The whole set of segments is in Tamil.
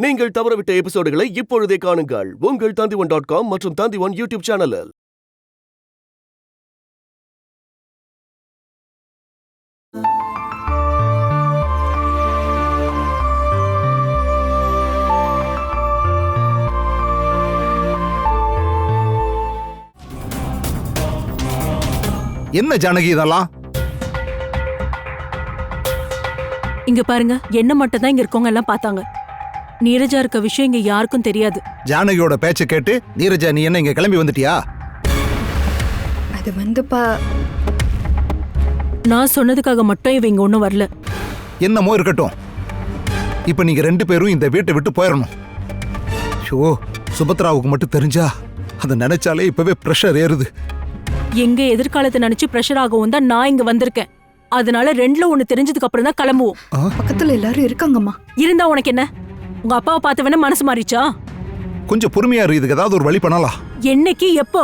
நீங்கள் தவறவிட்ட எபிசோடுகளை இப்பொழுதே காணுங்கள் உங்கள் Tandivan.com மற்றும் Tandivan யூடியூப் சேனலில். என்ன ஜானகி இதெல்லாம்? இங்க பாருங்க, என்ன மட்டும் தான் இங்க இருக்கவங்க எல்லாம் பார்த்தாங்க. நீரஜா இருக்க விஷயம் இங்க யாருக்கும் தெரியாது. ஜானகியோட பேச்ச கேட்டு நீரஜா நீ என்ன இங்க கிளம்பி வந்துட்டியா? அது வந்துப்பா, நான் சொன்னதுக்காக மட்டும் இவங்க ஒன்றும் வரல. என்னமோ இருக்கட்டும், இப்ப நீங்க ரெண்டு பேரும் இந்த வீட்டை விட்டு போயிடணும். ஷோ, சுபத்ராவுக்கு மட்டும் தெரிஞ்சா அதை நினைச்சாலே இப்பவே பிரஷர் ஏறுது. எங்க எதிர்காலத்தை நினைச்சு பிரஷர் ஆகவும் தான் நான் இங்க வந்திருக்கேன். அதனால ரெண்டுல ஒண்ணு தெரிஞ்சதுக்கு அப்புறம் தான் கிளம்புவோம். பக்கத்துல எல்லாரும் இருக்காங்கம்மா. இருந்தா உனக்கு என்ன? உங்க அப்பாவை பார்த்த வேணா மனசு மாறிச்சா? கொஞ்சம் பொறுமையா இரு, இதுக்கு ஏதாவது ஒரு வழி பண்ணலாம். என்னைக்கு எப்போ?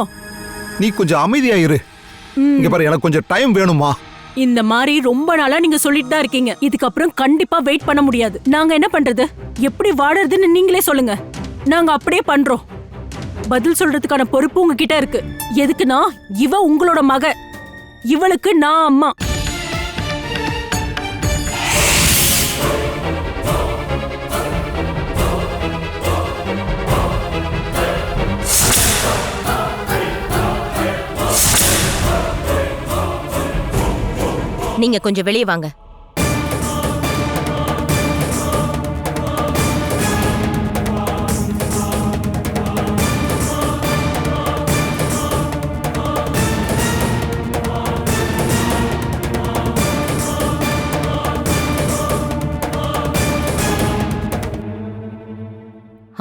நீ கொஞ்சம் அமைதியா இரு. இங்க பாரு, எனக்கு கொஞ்சம் டைம் வேணுமா? இந்த மாதிரி ரொம்ப நாளா நீங்க சொல்லிட்டு தான் இருக்கீங்க. இதுக்கப்புறம் கண்டிப்பா வெயிட் பண்ண முடியாது. நாங்க என்ன பண்றது? எப்படி வாடுறதுன்னு நீங்களே சொல்லுங்க. நாங்க அப்படியே பண்றோம். பதில் சொல்றதுக்கான பொறுப்பு உங்ககிட்ட இருக்கு. எதுக்குன்னா, இவ உங்களோட மக, இவளுக்கு நான் அம்மா. நீங்க கொஞ்சம் வெளியே வாங்க.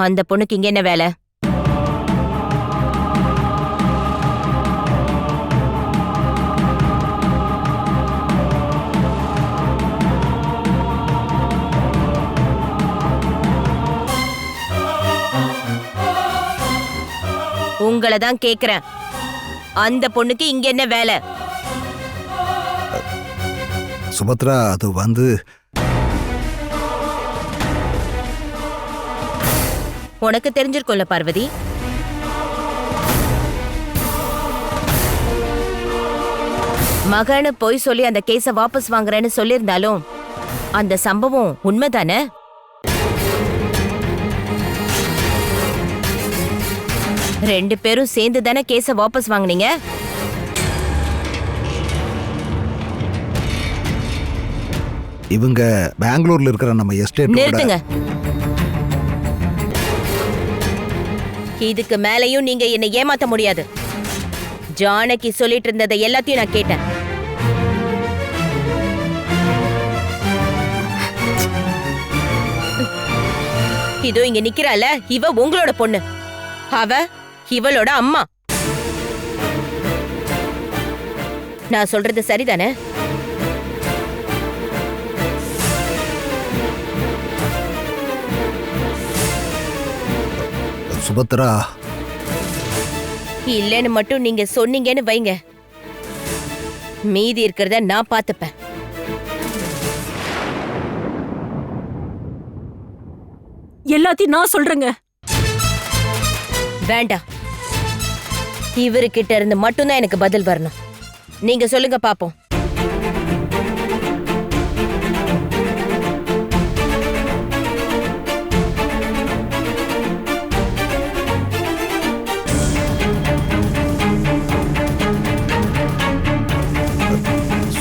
அந்த பொண்ணுக்கு இங்க என்ன வேலை? உங்களை தான் கேக்குறேன். அந்த பொண்ணுக்கு இங்க என்ன வேலை? சுபத்ரா, அது வந்து உனக்கு தெரிஞ்சிருக்கும்ல பார்வதி. மகன்னு போய் சொல்லி அந்த கேஸ வாபஸ் வாங்குறேன்னு சொல்லியிருந்தாலும் அந்த சம்பவம் உண்மைதானே? ரெண்டு பேரும் சேர்ந்து தானே கேஸ வாபஸ் வாங்குனீங்க. இவங்க பெங்களூர்ல இருக்கிற நம்ம எஸ்டேட். நிறுத்துங்க. இதுக்கு மேலையும் நீங்க என்னை ஏமாத்த முடியாது. ஜானகி சொல்லிட்டு இருந்ததை எல்லாத்தையும் நான் கேட்டேன். இதோ இங்க நிக்கிறால, இவ உங்களோட பொண்ணு. அவ இவளோட அம்மா. நான் சொல்றது சரிதானே? சுபத்ரா, இல்லன்னு மட்டும் நீங்க சொன்னீங்கன்னு வைங்க, மீதி இருக்கிறத நான் பார்த்துப்பேன். எல்லாத்தையும் நான் சொல்றேங்க. வேண்டாம், இவருக்கிட்ட இருந்து மட்டும்தான் எனக்கு பதில் வரணும். நீங்க சொல்லுங்க பாப்போம்.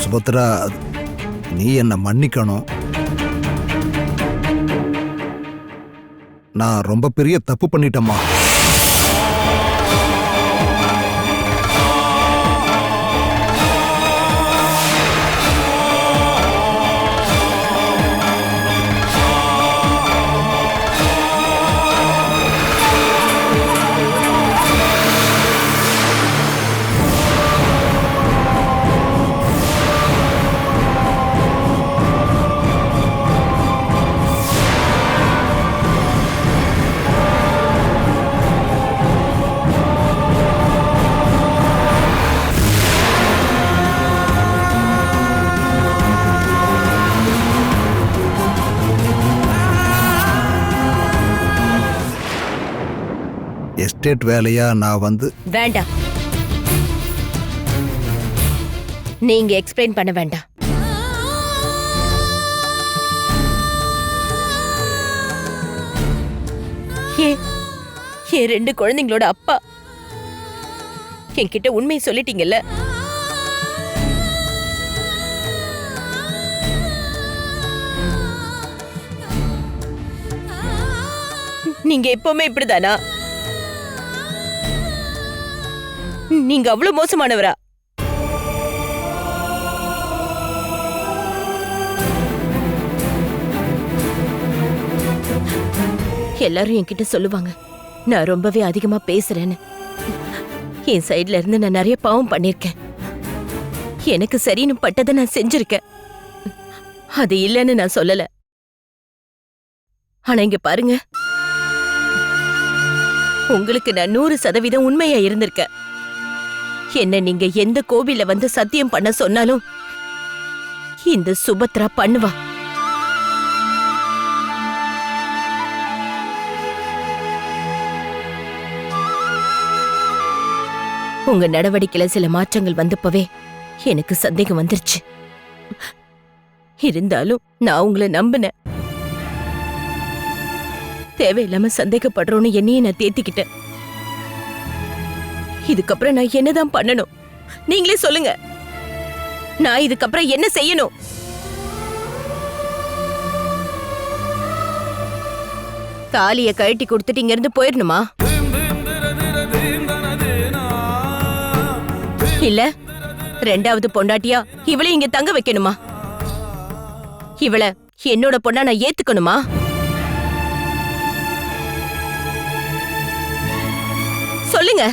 சுபத்ரா, நீ என்ன மன்னிக்கணும். நான் ரொம்ப பெரிய தப்பு பண்ணிட்டேம்மா. எஸ்டேட் வேலையா நான் வேண்டாம், நீங்க எக்ஸ்பிளைன் பண்ண வேண்டாம். என் 2 குழந்தைங்களோட அப்பா என்கிட்ட உண்மையை சொல்லிட்டீங்கல்ல. நீங்க எப்பவுமே இப்படிதானா? நீங்க அவ்வளவு மோசமானவரா? எல்லாரும் என்கிட்ட சொல்லுவாங்க நான் ரொம்பவே அதிகமா பேசுறேன்னு. என் சைடுல இருந்து நான் நிறைய பாவம் பண்ணிருக்கேன். எனக்கு சரின்னு பட்டதை நான் செஞ்சிருக்கேன். அது இல்லைன்னு நான் சொல்லல. ஆனா இங்க பாருங்க, உங்களுக்கு நான் 100% உண்மையா இருந்திருக்கேன். என்ன நீங்க எந்த கோவில்ல வந்து சத்தியம் பண்ண சொன்னாலும் இந்த சுபத்ரா பண்ணுவா. உங்க நடவடிக்கையில சில மாற்றங்கள் வந்தப்பவே எனக்கு சந்தேகம் வந்துருச்சு. இருந்தாலும் நான் உங்களை நம்பினேன். தேவையில்லாம சந்தேகப்படுறோன்னு என்னையே நான் தேத்திக்கிட்டேன். இதுக்கப்புறம் நான் என்னதான் பண்ணணும்? நீங்களே சொல்லுங்க. நான் இதுக்கப்புறம் என்ன செய்யணும்? தாலிய கழட்டி கொடுத்துட்டு இங்க இருந்து போயிடணுமா? இல்ல 2வது பொண்டாட்டியா இவளை இங்க தங்க வைக்கணுமா? இவளை என்னோட பொண்ணா நான் ஏத்துக்கணுமா? சொல்லுங்க.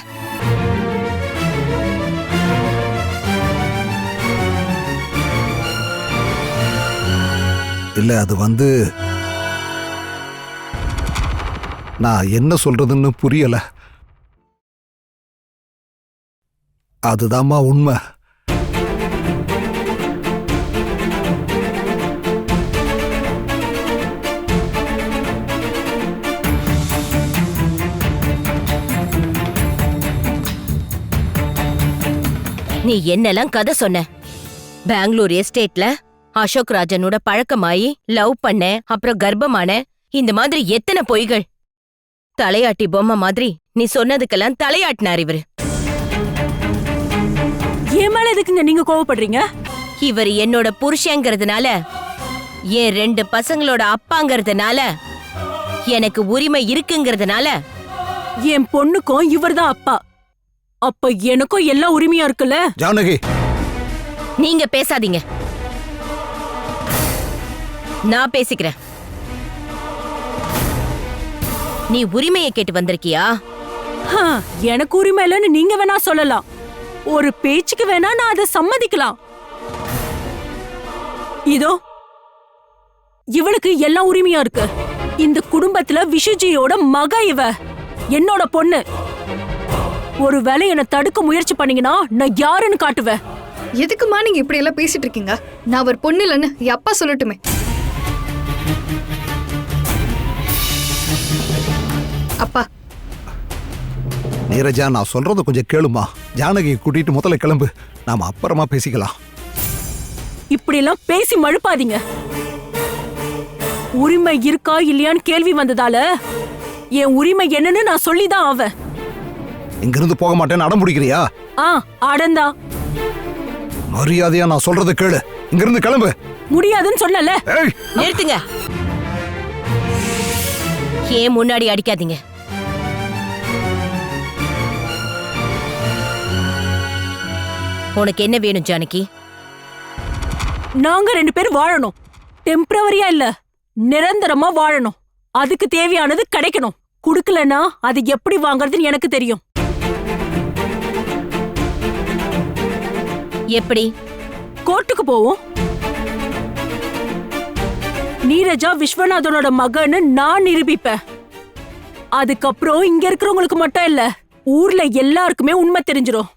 இல்ல அது நான் என்ன சொல்றதுன்னு புரியல. அதுதாம்மா உண்மை. நீ என்னெல்லாம் கதை சொன்ன? பெங்களூர் எஸ்டேட்ல அசோக் ராஜனோட பழக்கமாயி லவ் பண்ண, அப்புறம் கர்ப்பமான, இந்த மாதிரி எத்தனை பொய்கள். தலையாட்டி பொம்மை மாதிரி நீ சொன்னதுக்கெல்லாம் தலையாட்டினார் இவரு. ஏன் மேல எதுக்குங்க நீங்க கோவப்படுறீங்க? இவர் என்னோட புருஷங்கிறதுனால, என் 2 பசங்களோட அப்பாங்கிறதுனால, எனக்கு உரிமை இருக்குங்கிறதுனால. என் பொண்ணுக்கும் இவர்தான் அப்பா. அப்ப எனக்கும் எல்லா உரிமையா இருக்குல்ல? ஜானகி, நீங்க பேசாதீங்க, நான் பேசிக்கிறேன். நீ உரிமையை கேட்டு வந்திருக்கியா? எனக்கு உரிமை இல்லைன்னு நீங்க வேணா சொல்லலாம். ஒரு பேச்சுக்கு வேணா நான் அதை சம்மதிக்கலாம். இதோ இவளுக்கு எல்லா உரிமையா இருக்கு. இந்த குடும்பத்துல விஷுஜியோட மக இவ, என்னோட பொண்ணு. ஒருவேளை என்ன தடுக்க முயற்சி பண்ணீங்கன்னா நான் யாருன்னு காட்டுவேன். எதுக்குமா நீங்க இப்படி எல்லாம் பேசிட்டு இருக்கீங்க? நான் அவர் பொண்ணு இல்லைன்னு என் அப்பா சொல்லட்டுமே. அப்பா, நீரஜா, நான் சொல்றத கொஞ்சம் கேளுமா. ஜானகியை கூட்டிட்டு முதல்ல கிளம்பு, நாம அப்புறமா பேசிக்கலாம். இப்படி எல்லாம் பேசி மழுப்பாதீங்க. உரிமை இருக்கா இல்லையான்னு கேள்வி வந்ததால என் உரிமை என்னன்னு நான் சொல்லிதான் ஆவேன். இங்கிருந்து போக மாட்டேன்னு அடம் பிடிக்கிறியா? அடந்தா. மரியாதையா நான் சொல்றத கேளு, இங்கிருந்து கிளம்பு. முடியாதுன்னு சொன்னல. நிறுத்துங்க, ஏன் முன்னாடி அடிக்காதீங்க. உனக்கு என்ன வேணும் ஜானகி? நாங்க 2 பேரும் வாழணும். டெம்பரவரியா இல்ல, நிரந்தரமா வாழணும். அதுக்கு தேவையானது கிடைக்கணும். குடுக்கலனா அது எப்படி வாங்கறதுன்னு எனக்கு தெரியும். எப்படி? கோர்ட்டுக்கு போவோம். நீரஜா விஸ்வநாதனோட மகன்னு நான் நிரூபிப்பேன். அதுக்கப்புறம் இங்க இருக்கிறவங்களுக்கு மட்டும் இல்ல, ஊர்ல எல்லாருக்குமே உண்மை தெரிஞ்சிரும்.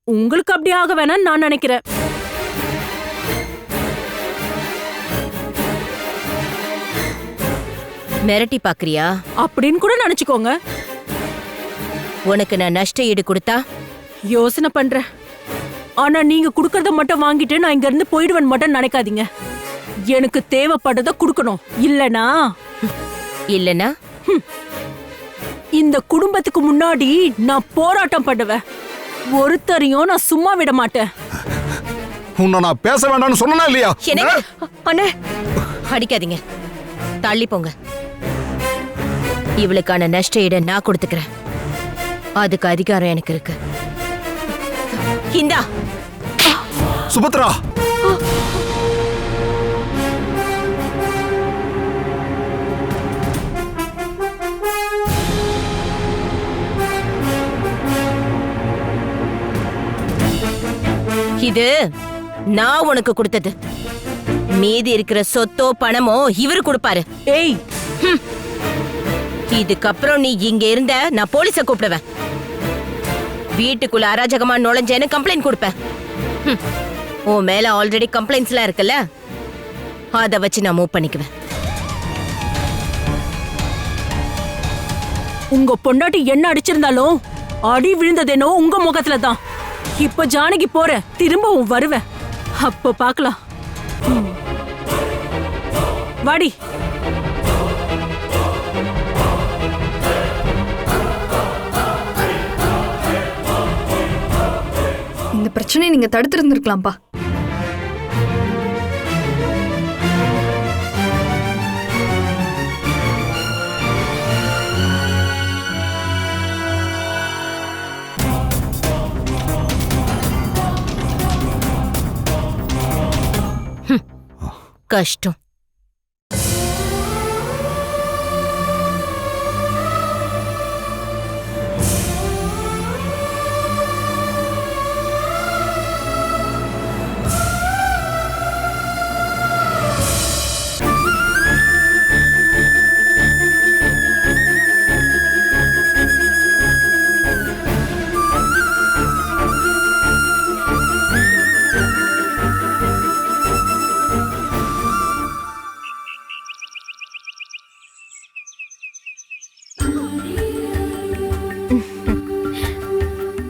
உங்களுக்கு அப்படி ஆக வேணாம்னு நான் நினைக்கிறேன். மிரட்டி பாக்குறியா? அப்படின்னு கூட நினைச்சுக்கோங்க. உனக்கு நான் நஷ்ட ஈடு கொடுத்தா யோசனை பண்றேன். ஆனா நீங்க குடுக்கறத மட்டும் வாங்கிட்டு நான் இங்க இருந்து போயிடுவேன் மட்டும் நினைக்காதீங்க. எனக்கு தேவைப்பட்டதை குடுக்கணும். இல்லனா இந்த குடும்பத்துக்கு முன்னாடி நான் போராட்டம் பண்ணுவேன். ஒருத்தரையும் நான் சும்மா விட மாட்டேன். உன்னை நான் பேச வேண்டாம்னு சொன்னா இல்லையா? அண்ணே அடிக்காதீங்க, தள்ளி போங்க. இவளுக்கான நஷ்ட ஈட நான் கொடுத்துக்கிறேன். அதுக்கு அதிகாரம் எனக்கு இருக்கு. இந்தா சுபத்ரா, இது நான் உனக்கு கொடுத்தது. மீதி இருக்கிற சொத்தோ பணமோ இவரு கொடுப்பாரு. ஏய், இதுக்கப்புறம் நீ இங்க இருந்த நான் போலீஸ கூப்பிடுவேன். வீட்டுக்குள்ள அராஜகமா நுழைஞ்சேன்னு கம்ப்ளைண்ட் கொடுப்பேன். உன் மேல ஆல்ரெடி கம்ப்ளைண்ட்ஸ் எல்லாம் இருக்குல்ல, அத வச்சு நான் மூவ் பண்ணிக்குவேன். உங்க பொண்டாட்டி என்ன அடிச்சிருந்தாலும் அடி விழுந்ததேனோ உங்க முகத்துல தான். இப்ப ஜானகி போற, திரும்பவும் வருவேன். அப்ப பாக்கலாம். வாடி. இந்த பிரச்சனையை நீங்க தடுத்து இருந்திருக்கலாம்ப்பா. கஷ்டம்.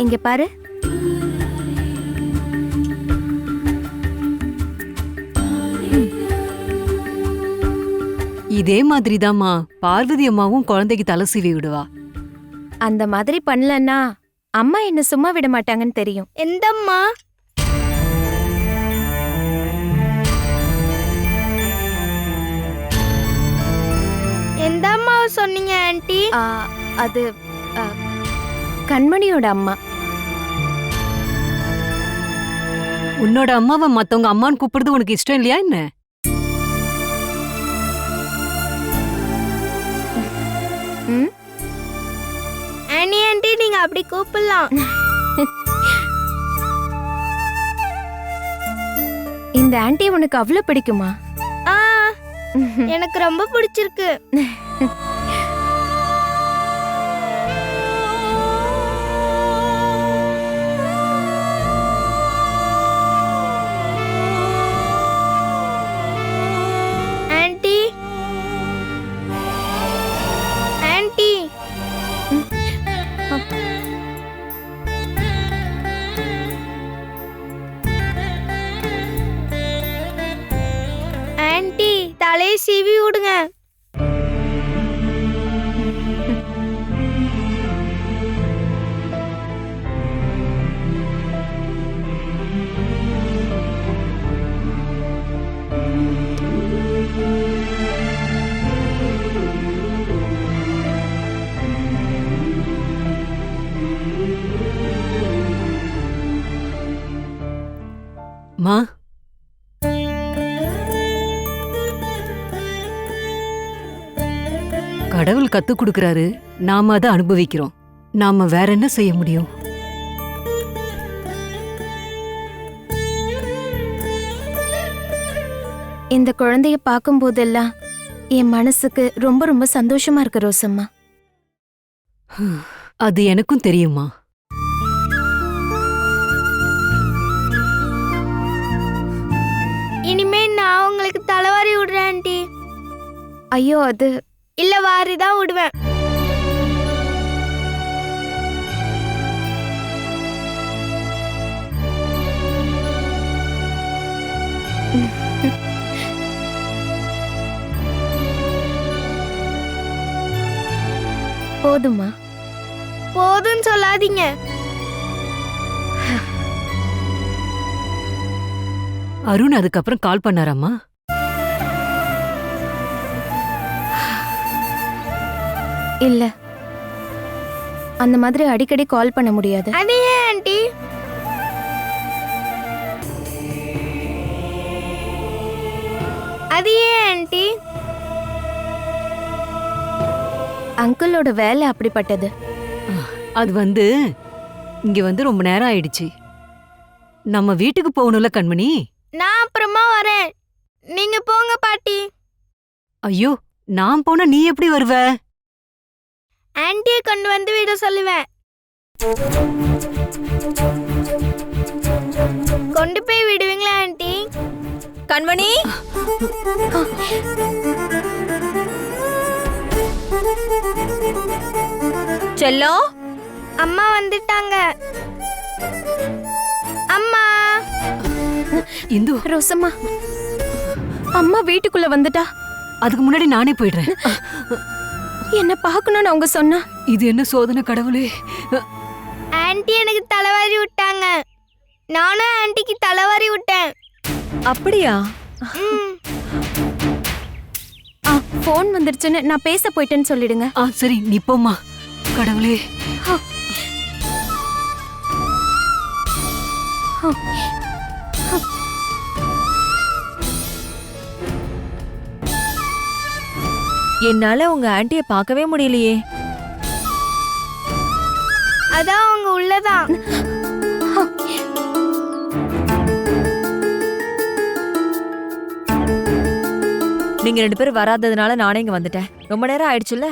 இங்க பாரு. இதே மாதிரிதாம்மா பார்வதி அம்மாவும் குழந்தைக்கு தலை சீவி விடுவா. அந்த மாதிரி பண்ணலன்னா அம்மா என்ன சும்மா விட மாட்டாங்கன்னு தெரியும். எந்தம்மா? எந்த அம்மாவை சொன்னீங்க ஆன்ட்டி? அது கண்மணியோட அம்மா. உன்னோட அம்மாவை மத்தவங்க அம்மான்னு கூப்பிடுறது உனக்கு இஷ்டம் இல்லையா என்ன? ஆனி ஆன்ட்டி நீங்க அப்படி கூப்பிடலாம். இந்த ஆன்ட்டி உனக்கு அவ்வளவு பிடிக்குமா? எனக்கு ரொம்ப பிடிச்சிருக்கு. ஆன்ட்டி ஆன்ட்டி ஆன்ட்டி தலையை சீவி விடுங்க. மா, கடவுள் கத்து கொடுக்கறாரு, நாம அதை அனுபவிக்கிறோம். நாம வேற என்ன செய்ய முடியும்? இந்த குழந்தைய பார்க்கும் போதெல்லாம் என் மனசுக்கு ரொம்ப ரொம்ப சந்தோஷமா இருக்கு ரோசம்மா. அது எனக்கும் தெரியுமா. இனிமே நான் உங்களுக்கு தலைவாரி விடுறேன் ஆன்ட்டி. ஐயோ, அது இல்ல வாரி தான் விடுவேன். போதுமா? போதும்னு சொல்லாதீங்க. அருண் அதுக்கப்புறம் கால் பண்ணாராம்மா? இல்ல, அந்த மாதிரி அடிக்கடி கால் பண்ண முடியாது. அது ஏன் ஆண்டி? அது ஏன் ஆண்டி? அங்கிளோட வேலை அப்படிப்பட்டது. அது இங்க ரொம்ப நேரம் ஆயிடுச்சு. நம்ம வீட்டுக்கு போகணும்ல கண்மணி. நான் அப்புறமா வரேன். நீங்க போங்க பாட்டி. ஐயோ, நான் போனா நீ எப்படி வருவ? ஆன்ட்டியை கொண்டு வந்து விட சொல்லுவேன். கொண்டு போய் விடுவீங்களா ஆன்ட்டி? கண்மணி, செல்லம், அம்மா வந்துட்டாங்க. அம்மா. இந்து, ரோசம்மா, அம்மா வீட்டுக்குள்ள வந்துட்டா. அதுக்கு முன்னாடி நானே போயிடுறேன். என்ன பார்க்கணும்னு அவங்க சொன்னா. இது என்ன சோதனை கடவுளே! ஆன்ட்டி எனக்கு தலைவாரி விட்டாங்க. நானும் ஆன்ட்டிக்கு தலைவாரி விட்டேன். அப்படியா? ஃபோன் வந்துருச்சுன்னு நான் பேச போயிட்டேன்னு சொல்லிடுங்க. சரி, நீ போம்மா. கடவுளே! என்னால உங்க ஆன்ட்டிய பார்க்கவே முடியலையே. அதான் அவங்க உள்ளதான். நீங்க 2 பேரும் வராததுனால நானே இங்க வந்துட்டேன். ரொம்ப நேரம் ஆயிடுச்சுல்ல?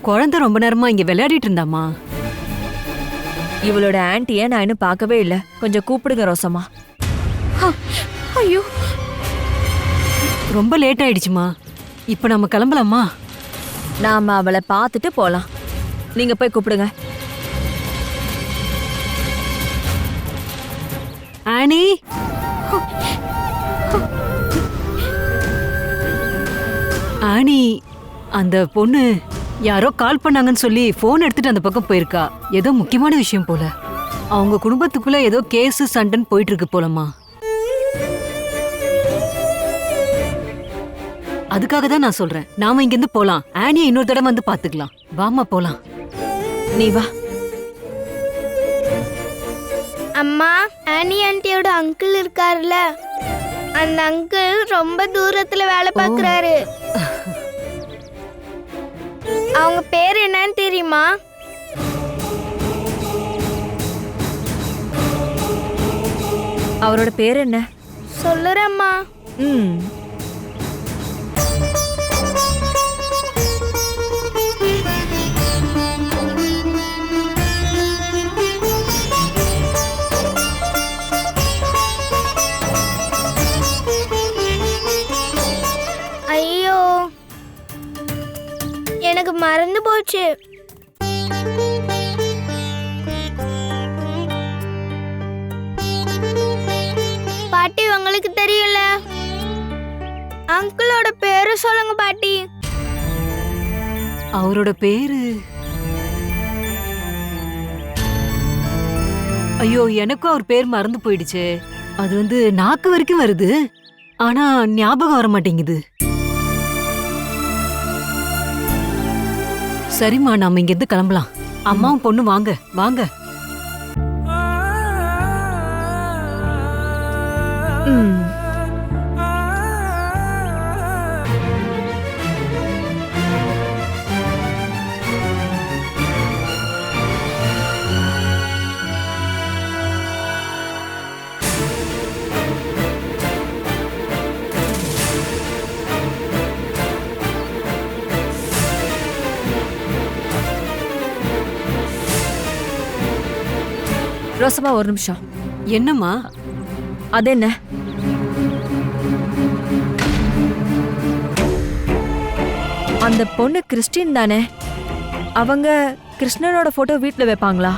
குழந்தை ரொம்ப நேரமா இங்க விளையாடிட்டு இருந்தாமா. இவளோட ஆன்ட்டிய நான் இன்னும் பார்க்கவே இல்ல. கொஞ்சம் கூப்பிடுங்க ரோசம்மா. ஐயோ, ரொம்ப லேட் ஆயிடுச்சுமா. இப்ப நம்ம கிளம்பலாமா? நாம அவளை பார்த்துட்டு போலாம். நீங்க போய் கூப்பிடுங்க. ஆனி, ஆனி, அந்த பொண்ணு யாரோ கால் பண்ணாங்கன்னு சொல்லி போன் எடுத்துட்டு அந்த பக்கம் போயிருக்கா. ஏதோ முக்கியமான விஷயம் போல. அவங்க குடும்பத்துக்குள்ள ஏதோ கேஸ் சண்டைன்னு போயிட்டு இருக்கு போலமா. அதுக்காக தான் நான் சொல்றேன், நாம இங்க இருந்து போலாம். ஆனியை இன்னொரு தடவை வந்து பாத்துக்கலாம். வாமா போலாம். நீ வா. அம்மா, ஆனி ஆன்ட்டியோட அங்கிள் இருக்காருல்ல, அந்த அங்கிள் ரொம்ப தூரத்துல வேலை பார்க்கறாரு. அவங்க பேர் என்னன்னு தெரியுமா? அவரோட பேர் என்ன? சொல்லுறேம்மா. ஐயோ, எனக்கு மறந்து போச்சு. பாட்டி, உங்களுக்கு தெரியல? அங்கிளோட பேரு சொல்லுங்க பாட்டி. அவரோட பேரு, ஐயோ எனக்கும் அவர் பேர் மறந்து போயிடுச்சு. அது நாக்கு வரைக்கும் வருது, ஆனா ஞாபகம் வர மாட்டேங்குது. சரிம்மா, நாம இங்க இருந்து கிளம்பலாம். அம்மாவும் பொண்ணு வாங்க வாங்க. ரோசம்மா, ஒரு நிமிஷம். என்னம்மா? அது என்ன? அந்த பொண்ணு கிறிஸ்டின் தானே? அவங்க கிருஷ்ணனோட போட்டோ வீட்ல வைப்பாங்களா?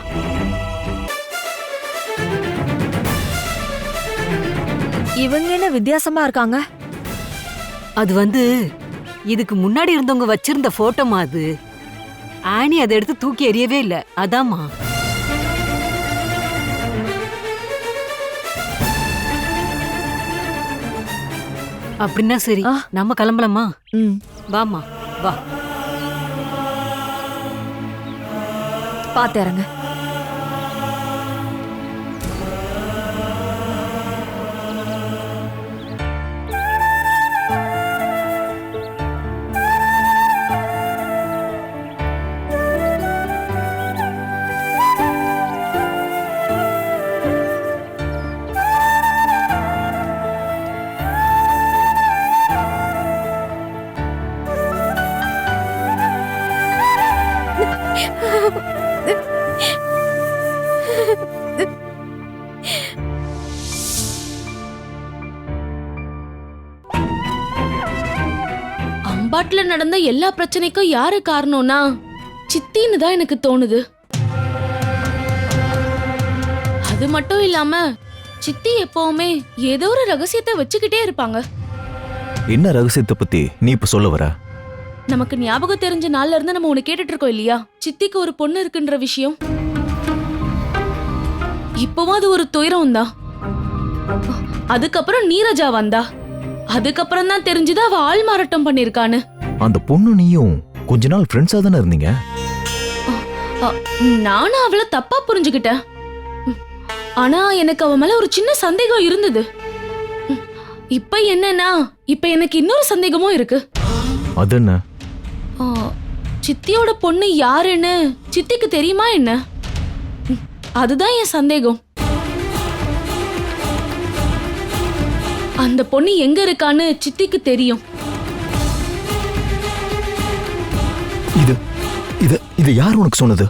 இவங்க என்ன வித்தியாசமா இருக்காங்க? அது இதுக்கு முன்னாடி இருந்தவங்க வச்சிருந்த போட்டோமா அது. ஆனி அதை எடுத்து தூக்கி எறியவே இல்ல. அதாம்மா. அப்படின்னா சரி, நம்ம கிளம்பலாமா? வாமா, வா. பாத்து இறங்க. அம்பாட்ல நடந்த எல்லா பிரச்சனைக்கும் யாரு காரணம்னா சித்தின்னு தான் எனக்கு தோணுது. அது மட்டும் இல்லாம சித்தி எப்பவுமே ஏதோ ஒரு ரகசியத்தை வச்சுக்கிட்டே இருப்பாங்க. என்ன ரகசியத்தை பத்தி நீ இப்ப சொல்ல வர? நமக்கு ஞாபகம் தெரிஞ்ச நாள்ல இருந்து நம்ம உன்னை கேட்டுட்டு இருக்கோம் இல்லையா, சித்திக்கு ஒரு பொண்ணு இருக்குன்ற விஷயம். இப்பவும் அது ஒரு துயரம் தான். அதுக்கப்புறம் நீரஜா வந்தா, அதுக்கப்புறம் தான் தெரிஞ்சது அவ ஆள் மாறாட்டம் பண்ணிருக்கான்னு. அந்த பொண்ணு நீயும் கொஞ்ச நாள் ஃப்ரெண்ட்ஸா தானே இருந்தீங்க? நானும் அவளை தப்பா புரிஞ்சுக்கிட்டேன். ஆனா எனக்கு அவ மேல ஒரு சின்ன சந்தேகம் இருந்தது. இப்ப என்னன்னா, இப்ப எனக்கு இன்னொரு சந்தேகமும் இருக்கு. அது என்ன? சித்தியோட பொண்ணு யாருன்னு சித்திக்கு தெரியுமா என்ன? அதுதான் என் சந்தேகம். அந்த பொண்ணு எங்க இருக்கான்னு சித்திக்கு தெரியும். இது யார் உனக்கு சொன்னது?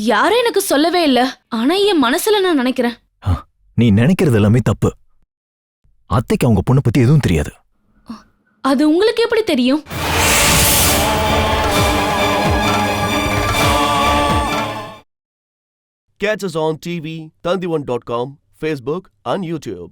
யாரும் எனக்கு சொல்லவே இல்ல. ஆனா என் மனசுல நான் நினைக்கிறேன். நீ நினைக்கிறது எல்லாமே தப்பு. அத்தைக்கு அவங்க பொண்ணை பத்தி எதுவும் தெரியாது. அது உங்களுக்கு எப்படி தெரியும்? Catch us on TV, Tandivan.com, Facebook and YouTube.